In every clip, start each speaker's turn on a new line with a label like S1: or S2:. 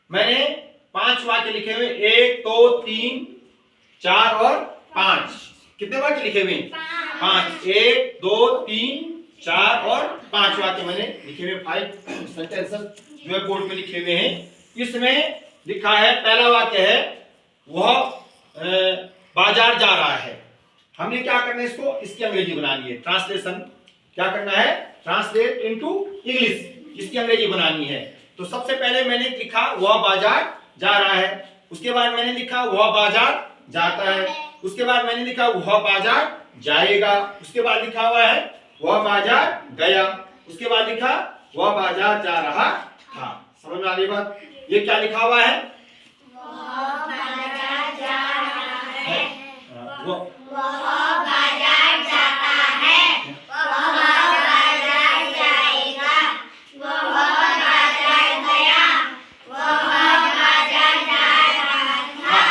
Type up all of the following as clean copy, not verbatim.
S1: मैंने 5 वाक्य लिखे हुए, 1 2 3 4 और 5। कितने वाक्य लिखे हुए? 5। 1 2 3 4 और 5 वाक्य मैंने लिखे हुए, 5 सेंटेंसेस जो है बोर्ड पे लिखे हुए हैं। इसमें लिखा है, पहला वाक्य है वह बाजार जा रहा है। हमने क्या करना है, इसको इसकी अंग्रेजी बनानी है, ट्रांसलेशन क्या करना है, ट्रांसलेट इनटू इंग्लिश, इसकी अंग्रेजी बनानी है। तो सबसे पहले मैंने लिखा वह बाजार जा रहा है, उसके बाद मैंने लिखा वह बाजार जाता है, उसके बाद मैंने लिखा वह बाजार जाएगा, उसके बाद लिखा हुआ है वह बाजार गया, उसके बाद लिखा वह बाजार जा रहा था। समझ में आ गई बात? ये क्या लिखा हुआ है?
S2: वह बाजार जा रहा है,
S1: वह
S2: बाजार जाता है, वह बाजार जाएगा, वह बाजार गया, वह बाजार जा रहा था।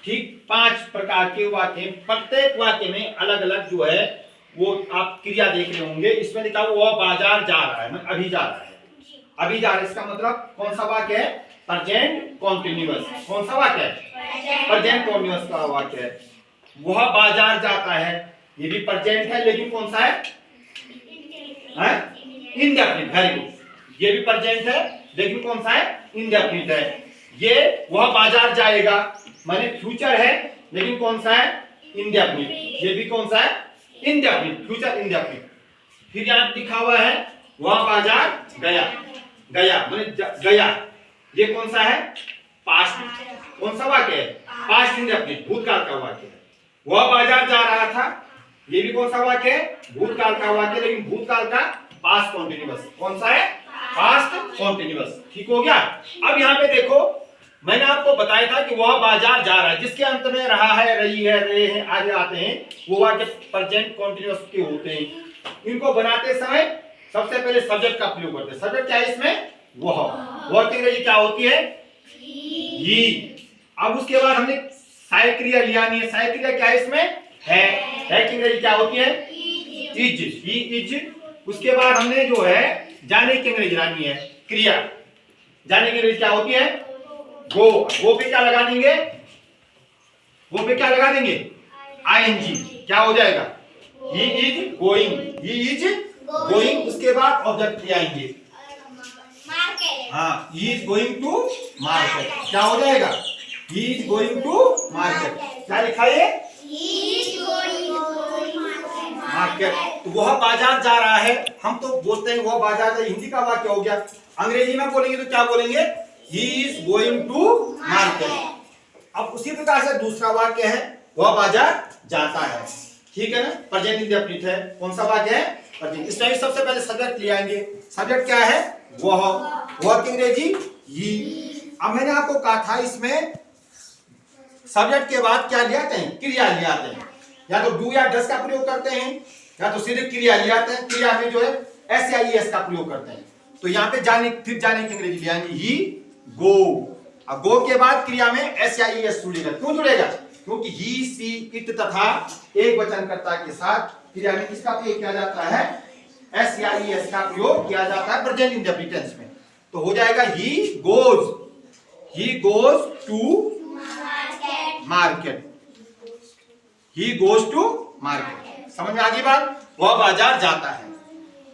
S1: ठीक 5 प्रकार के वाक्य, प्रत्येक वाक्य में अलग अलग जो है वो आप क्रिया देख रहे होंगे। इसमें लिखा हुआ बाजार जा रहा है, मतलब अभी जा रहा है, अभी जा रहा है। इसका मतलब कौन सा वाक्य है? Present continuous. कौन सा वाक्य है? प्रेजेंट कॉन्टिन्यूअस का वाक्य है। वह बाजार जाता है, ये भी प्रेजेंट है, लेकिन कौन सा है? इंडेफिनिट। Very good. ये भी प्रेजेंट है, लेकिन कौन सा है? इंडेफिनिट है। ये वह बाजार जाएगा माने फ्यूचर है, लेकिन कौन सा है? इंडेफिनिट। ये भी कौन सा है? Indefinite, future indefinite. फिर यहां लिखा हुआ है वह बाजार गया, गया माने गया, ये कौन सा है? पास्ट। कौन सा वाक्य है? पास्ट इंडेफिनिट, भूतकाल का वाक्य है। वह बाजार जा रहा था, ये भी कौन सा वाक्य है? भूतकाल का वाक्य, लेकिन भूतकाल का पास्ट कॉन्टिन्यूअस। कौन सा है? Past continuous. ठीक हो गया। अब यहाँ पे देखो, मैंने आपको बताया था कि वह बाजार जा रहा है, जिसके अंत में रहा है, रही है, रहे हैं आगे आते हैं, वो वाक्य प्रेजेंट कॉन्टिन्यूअस के होते हैं। इनको बनाते समय सबसे पहले सब्जेक्ट का प्रयोग करते हैं। सब्जेक्ट क्या है इसमें? वह की अंग्रेजी क्या होती है? ही। अब उसके बाद हमने सहायक क्रिया लियानी है। सहायक क्रिया क्या है इसमें? है की अंग्रेजी क्या होती है? इज। He is. उसके बाद हमने जो है जाने की अंग्रेजी लानी है, क्रिया। जाने की अंग्रेजी क्या होती है? गो। गो पे क्या लगा देंगे? गो पे क्या लगा देंगे? आईएनजी। क्या हो जाएगा? He is going. He is going. उसके बाद ऑब्जेक्ट ले आएंगे। हाँ, he is going to market. क्या हो जाएगा? He is going to market. क्या लिखा है? मार्केट। तो वह बाजार जा रहा है, हम तो बोलते हैं वह बाजार जा, हिंदी का वाक्य हो गया। अंग्रेजी में बोलेंगे तो क्या बोलेंगे? He is going to market. अब उसी प्रकार से दूसरा वाक्य है वह बाजार जाता है। ठीक है ना? प्रेजेंट इंडेफिनिट है। कौन सा वाक्य है? प्रेजेंट। इसमें भी सबसे पहले सब्जेक्ट ले आएंगे। सब्जेक्ट क्या है? वह की अंग्रेजी ही। अब मैंने आपको कहा था इसमें सब्जेक्ट के बाद क्या ले आते हैं? क्रिया ले आते हैं। या तो डू या डस का प्रयोग करते हैं, या तो सीधे क्रिया ले आते हैं। क्रिया में जो है एस या ईएस का प्रयोग करते हैं। तो यहाँ पे जाने, फिर जाने की अंग्रेजी ले आएंगे ही गो। अब गो के बाद क्रिया में एस या ईएस जुड़ेगा। क्यों जुड़ेगा? क्योंकि ही, सी, इट तथा एक वचनकर्ता के साथ क्रिया में किसका प्रयोग किया जाता है? एस या ईएस का प्रयोग किया जाता है प्रेजेंट इंडेफिनिट टेंस में। तो हो जाएगा he goes. He goes to market. He goes to market. समझ में आ गई बात? वह बाजार जाता है।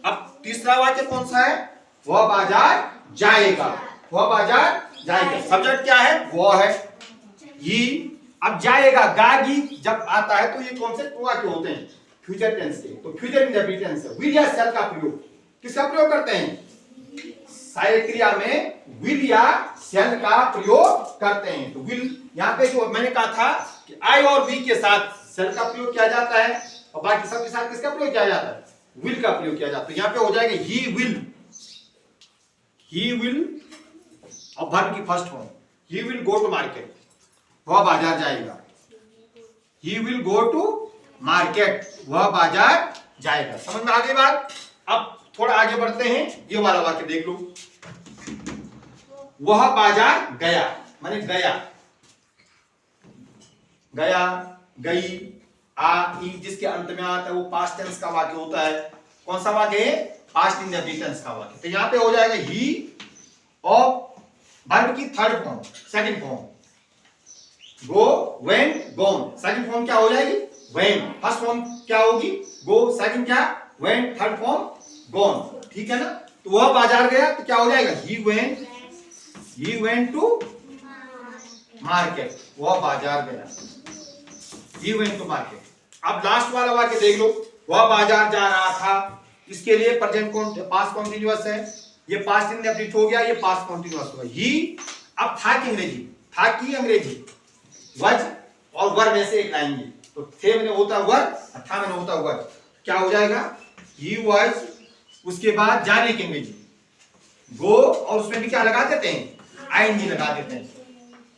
S1: अब तीसरा वाक्य कौन सा है? वह बाजार जाएगा। वह बाजार जाएगा। सब्जेक्ट क्या है? वह है ही। अब जाएगा, गागी जब आता है तो ये कौन से वाक्य होते हैं? फ्यूचर टेंस के। तो फ्यूचर इंडेफिनिट टेंस है। विल या शैल का प्रयोग किसका प्रयोग करते हैं? सहायक क्रिया में विल या शैल का प्रयोग करते हैं। तो विल, यहाँ पे जो मैंने कहा था कि आई और वी के साथ शैल का प्रयोग किया जाता है, और बाकी सबके साथ किसका प्रयोग किया जाता है? विल का प्रयोग किया जाता है। यहाँ पे हो जाएगा ही विल। ही विल और वर्ब की first form, he will go to market. वह बाजार जाएगा। He will go to market. वह बाजार जाएगा। समझ में आ गई बात? अब थोड़ा आगे बढ़ते हैं। ये वाला वाक्य देख लो। वह बाजार गया माने गया, गया, गई, आ, ई जिसके अंत में आता है वो पास्ट टेंस का वाक्य होता है। कौन सा वाक्य है? पास्ट इंडेफिनिट टेंस का वाक्य। तो यहां पे हो जाएगा ही और वर्ब की थर्ड फॉर्म, सेकंड फॉर्म। गो, वेंट, गॉन। सेकंड फॉर्म क्या हो जाएगी? वेंट। फर्स्ट फॉर्म क्या होगी? गो। सेकंड क्या? वेंट। Third form gone. ठीक है ना? तो वह बाजार गया तो क्या हो जाएगा? He went to market. वह बाजार गया। He went to market. अब लास्ट वाला वाक्य देख लो। वह बाजार जा रहा था। इसके लिए प्रेजेंट पास्ट कॉन्टिन्यूअस है। ये पास्ट इंडेफिनिट हो गया, ये पास्ट कॉन्टिन्यूअस हुआ। ही अब था की अंग्रेजी, था की अंग्रेजी वज और वर में से एक लाएंगे। तो थे में होता वर, था में होता वर। क्या हो जाएगा? ही वॉज, उसके बाद जाने की अंग्रेजी गो, और उसमें भी क्या लगा देते हैं? आईएनजी लगा देते हैं।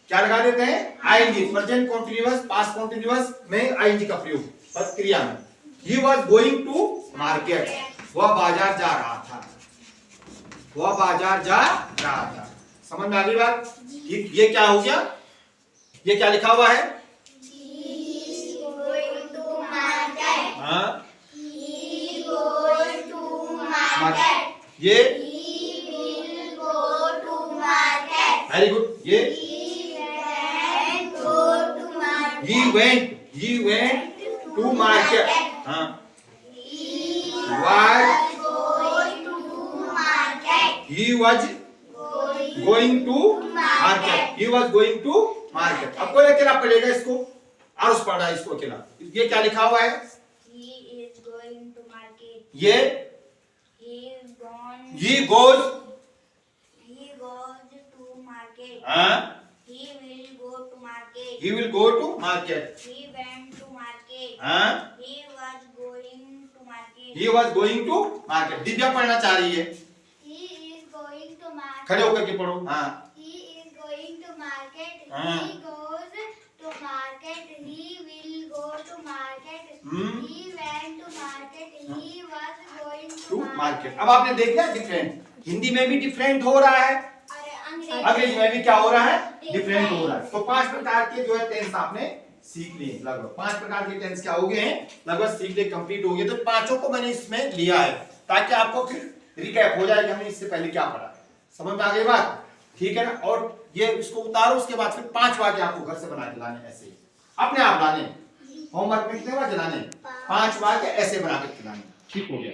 S1: क्या लगा देते हैं? ING. Present continuous, past continuous में आईएनजी का प्रयोग क्रिया में। He was going to market. वह बाजार जा रहा था। वह बाजार जा रहा था। समझ में आ गई बात? ठीक। ये क्या हो गया? ये क्या लिखा हुआ है? हाँ, ये वेरी गुड। ये he went to market। हाँ, he was going to market। he was going to market। अब कोई अकेला पढ़ेगा इसको, आरुष पढ़ रहा है इसको अकेला। ये क्या लिखा हुआ है?
S2: He is going to market।
S1: ये he goes
S2: to market।
S1: हाँ,
S2: He will go to market।
S1: he will go to market।
S2: He went to market।
S1: हाँ,
S2: He was going to market।
S1: he was going to market। Divya पढ़ना चाह रही है।
S2: He is going to market।
S1: खड़े होकर के पढ़ो। हाँ,
S2: He is going to market।
S1: हाँ।
S2: He goes to market। He will go to market।
S1: हम्म।
S2: He went to market। He was going
S1: to
S2: to
S1: market. अब आपने देख लिया डिफरेंट, हिंदी में भी डिफरेंट हो रहा है,
S2: अरे
S1: अंग्रेजी में भी क्या हो रहा है? डिफरेंट हो रहा है। तो 5 प्रकार के जो है टेंस आपने सीख लिए। लगभग 5 प्रकार के टेंस क्या हो गए हैं? लगभग सीख लिए, कंप्लीट हो गए। तो पांचों को मैंने इसमें लिया है ताकि आपको फिर रिकैप हो जाए कि हमने इससे पहले क्या पढ़ा। समझ में आ गई बात? ठीक है ना? और ये इसको उतारो, उसके बाद फिर 5 वाक्य आपको घर से बना के लाने, ऐसे अपने आप लाने। होमवर्क में कितने बार चलाने? 5 वाक्य ऐसे बना के खिलाने। ठीक हो गया।